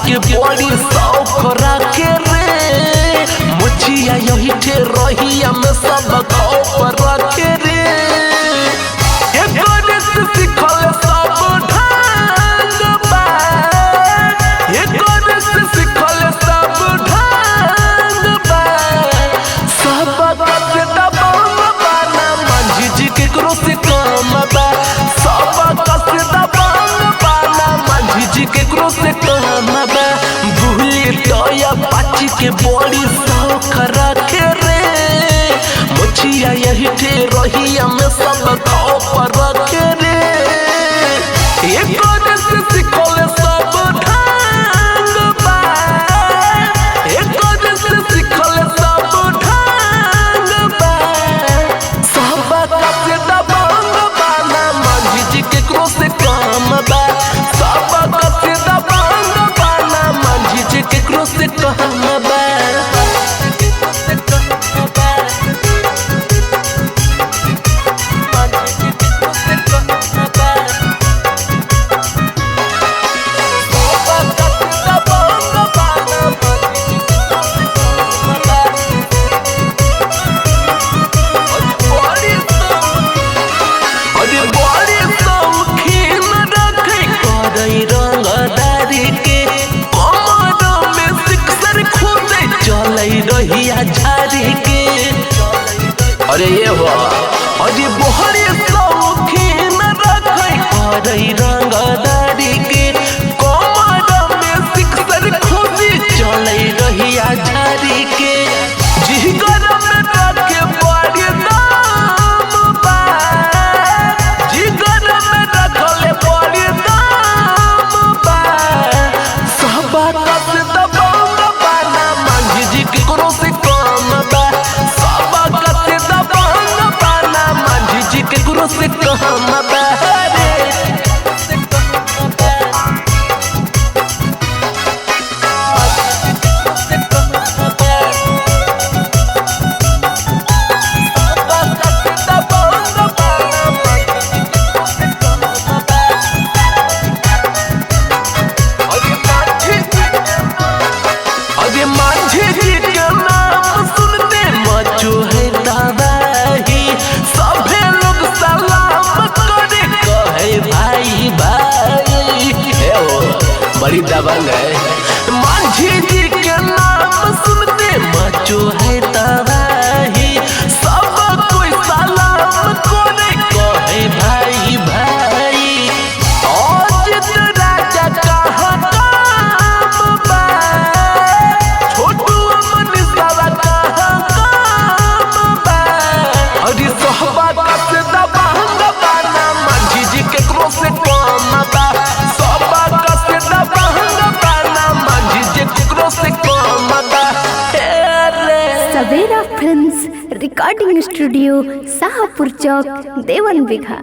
के बड़ी शौक रखे रे मुछिया यही ठे रहिया में सब खौफ रखे रे सिखल सब ढंग बा सिखल सब ढंग बा सब से दबंग बाना मंझी जी के करो से काम बा सब से दबंग बाना मंझी जी के करो से काम बा भूली तो या पाची के बड़ी शौक रखे रे मुछिया यही ठे रहिया में सब खौफ रखे रे सिखल सब ढंग बा सिखल सब ढंग बा सब से दबंग बाना मंझी जी के करो से काम बा सब से दबंग बाना मंझी जी के करो से काम बा झाड़ी के अरे ये हो अरे बोहरे शौकीन रखे करई रंगदारी के कमर में सिक्सर खोजी चले रहिया झाड़ी के जिगर में रखे बड़ी दाम बा जिगर में रखले बड़ी दाम बा सब से दबंग बाना मंझी जी के करो से से कहम बहरे अरे माझे जी के नाम सुनते मचो है दादाही सभे लोग सलाम करे कहे भाई भाई बड़ी दबंग है माझी जी के नाम सुनते मचो है तबाही सब कोई सलाम करे कहे भाई भाई अजित राजा कहाँ काम बा छोटू मनीषा कहाँ काम बा अरे सोहबा से दबंग बाना मंझी जी के करो से काम बा सब से दबंग बाना मंझी जी के करो से काम बा सवेरा फिल्म्स रिकॉर्डिंग स्टूडियो शाहपुर चौक देवन बिघा।